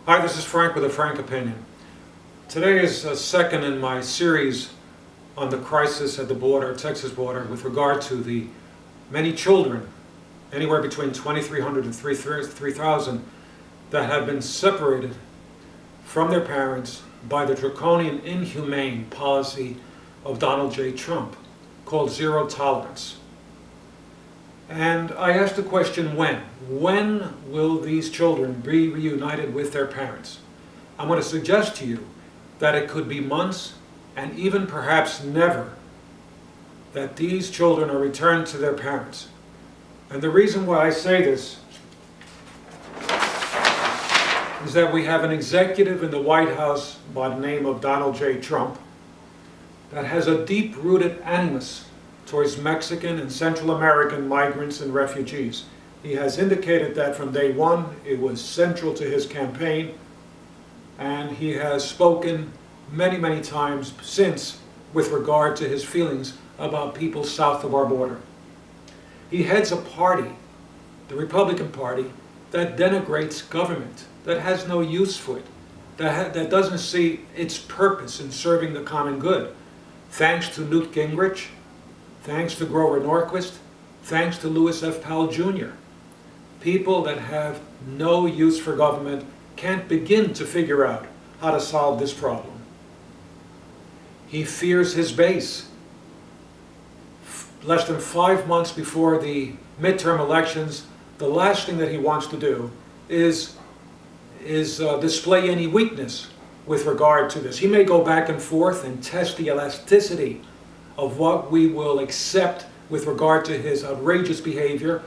Hi, this is Frank with a Frank Opinion. Today is second in my series on the crisis at the border, Texas border, with regard to the many children, anywhere between 2,300 and 3,000, that have been separated from their parents by the draconian, inhumane policy of Donald J. Trump, called zero tolerance. And I asked the question, when? When will these children be reunited with their parents? I'm going to suggest to you that it could be months and even perhaps never that these children are returned to their parents. And the reason why I say this is that we have an executive in the White House by the name of Donald J. Trump that has a deep-rooted animus towards Mexican and Central American migrants and refugees. He has indicated that from day one. It was central to his campaign, and he has spoken many, many times since with regard to his feelings about people south of our border. He heads a party, the Republican Party, that denigrates government, that has no use for it, that doesn't see its purpose in serving the common good. Thanks to Newt Gingrich, thanks to Grover Norquist, thanks to Lewis F. Powell Jr. People that have no use for government can't begin to figure out how to solve this problem. He fears his base. Less than 5 months before the midterm elections, the last thing that he wants to do is display any weakness with regard to this. He may go back and forth and test the elasticity of what we will accept with regard to his outrageous behavior,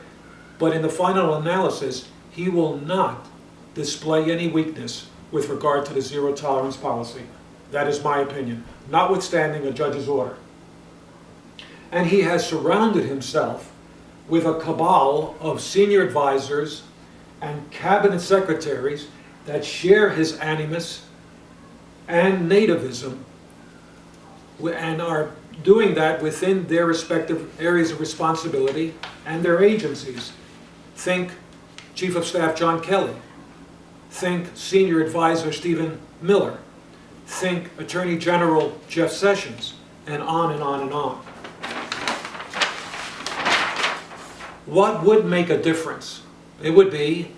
but in the final analysis, he will not display any weakness with regard to the zero tolerance policy. That is my opinion, notwithstanding a judge's order. And he has surrounded himself with a cabal of senior advisors and cabinet secretaries that share his animus and nativism and are doing that within their respective areas of responsibility and their agencies. Think Chief of Staff John Kelly. Think Senior Advisor Stephen Miller. Think Attorney General Jeff Sessions, and on and on and on. What would make a difference? It would be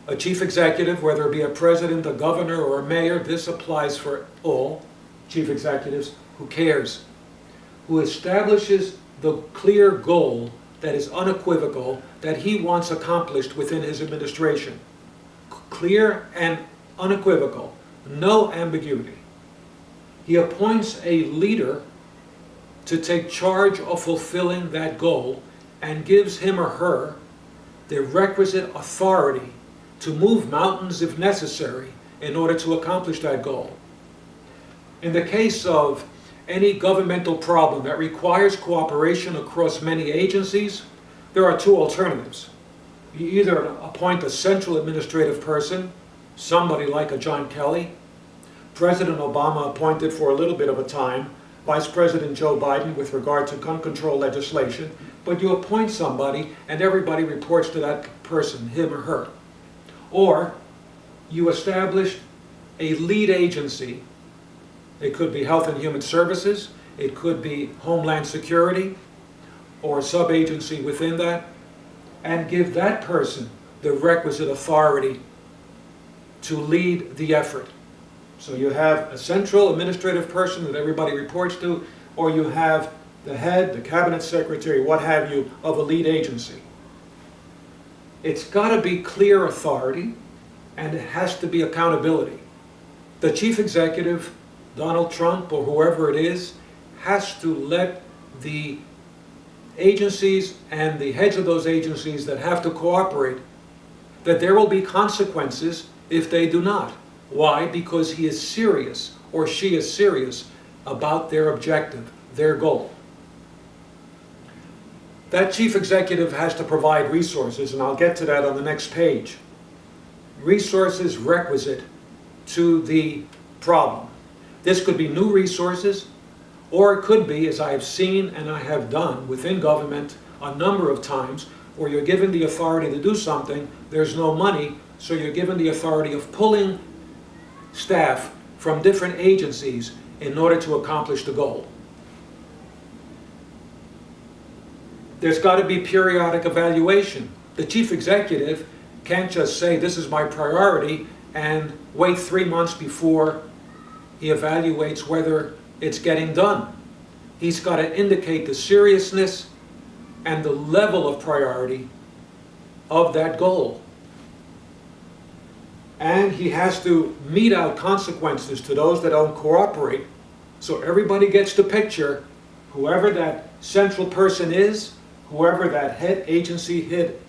a chief executive, whether it be a president, a governor, or a mayor. This applies for all chief executives. Who cares? Who establishes the clear goal that is unequivocal that he wants accomplished within his administration. Clear and unequivocal, no ambiguity. He appoints a leader to take charge of fulfilling that goal and gives him or her the requisite authority to move mountains if necessary in order to accomplish that goal. In the case of any governmental problem that requires cooperation across many agencies, there are two alternatives. You either appoint a central administrative person, somebody like a John Kelly. President Obama appointed for a little bit of a time Vice President Joe Biden with regard to gun control legislation, but you appoint somebody and everybody reports to that person, him or her. Or you establish a lead agency. It could be Health and Human Services, it could be Homeland Security, or a sub-agency within that, and give that person the requisite authority to lead the effort. So you have a central administrative person that everybody reports to, or you have the head, the cabinet secretary, what have you, of a lead agency. It's got to be clear authority, and it has to be accountability. The chief executive, Donald Trump or whoever it is, has to let the agencies and the heads of those agencies that have to cooperate, that there will be consequences if they do not. Why? Because he is serious, or she is serious, about their objective, their goal. That chief executive has to provide resources, and I'll get to that on the next page. Resources requisite to the problem. This could be new resources, or it could be, as I have seen and I have done within government a number of times, where you're given the authority to do something, there's no money, so you're given the authority of pulling staff from different agencies in order to accomplish the goal. There's got to be periodic evaluation. The chief executive can't just say, this is my priority, and wait 3 months before he evaluates whether it's getting done. He's got to indicate the seriousness and the level of priority of that goal. And he has to mete out consequences to those that don't cooperate, so everybody gets the picture. Whoever that central person is, whoever that head agency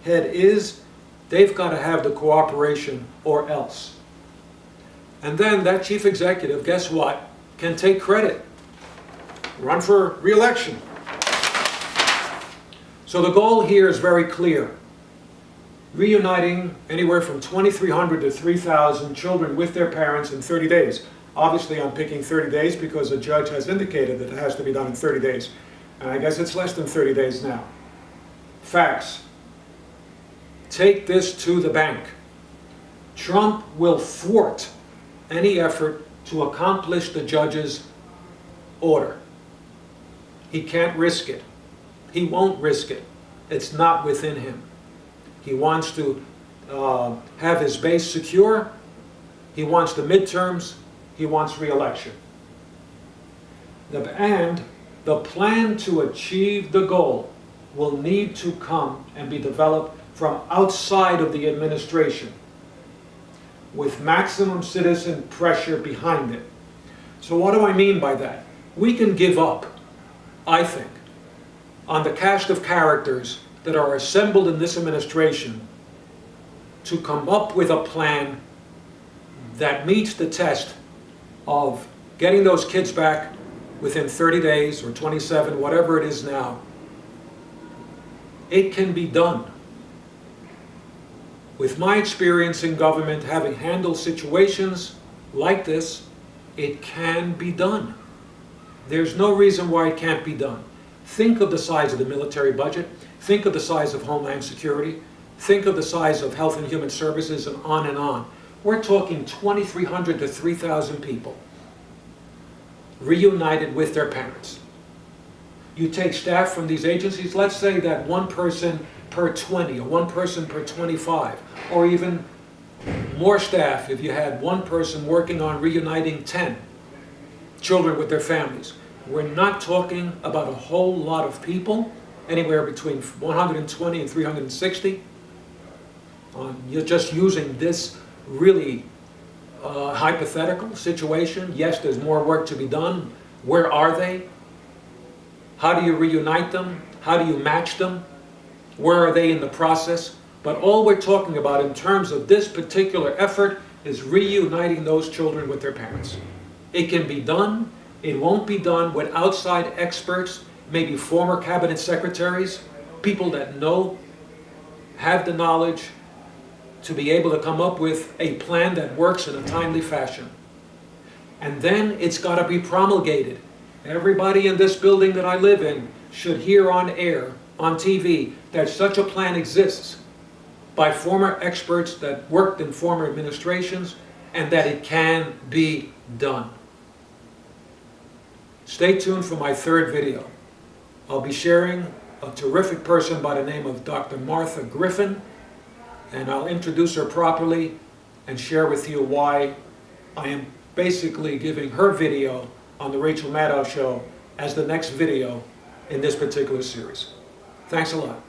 head is, they've got to have the cooperation or else. And then that chief executive, guess what, can take credit, run for re-election. So the goal here is very clear. Reuniting anywhere from 2,300 to 3,000 children with their parents in 30 days. Obviously I'm picking 30 days because the judge has indicated that it has to be done in 30 days. And I guess it's less than 30 days now. Facts. Take this to the bank. Trump will thwart any effort to accomplish the judge's order. He can't risk it. He won't risk it. It's not within him. He wants to have his base secure. He wants the midterms. He wants re-election. And the plan to achieve the goal will need to come and be developed from outside of the administration with maximum citizen pressure behind it. So what do I mean by that? We can give up, I think, on the cast of characters that are assembled in this administration to come up with a plan that meets the test of getting those kids back within 30 days or 27, whatever it is now. It can be done. With my experience in government, having handled situations like this, it can be done. There's no reason why it can't be done. Think of the size of the military budget. Think of the size of Homeland Security. Think of the size of Health and Human Services, and on and on. We're talking 2,300 to 3,000 people reunited with their parents. You take staff from these agencies, let's say that one person per 20 or one person per 25, or even more staff if you had one person working on reuniting 10 children with their families. We're not talking about a whole lot of people, anywhere between 120 and 360. You're just using this really hypothetical situation. Yes, there's more work to be done. Where are they? How do you reunite them? How do you match them? Where are they in the process? But all we're talking about in terms of this particular effort is reuniting those children with their parents. It can be done. It won't be done with outside experts, maybe former cabinet secretaries, people that know, have the knowledge to be able to come up with a plan that works in a timely fashion. And then it's got to be promulgated. Everybody in this building that I live in should hear on air, on TV, that such a plan exists by former experts that worked in former administrations, and that it can be done. Stay tuned for my third video. I'll be sharing a terrific person by the name of Dr. Martha Griffin, and I'll introduce her properly and share with you why I am basically giving her video on the Rachel Maddow Show as the next video in this particular series. Thanks a lot.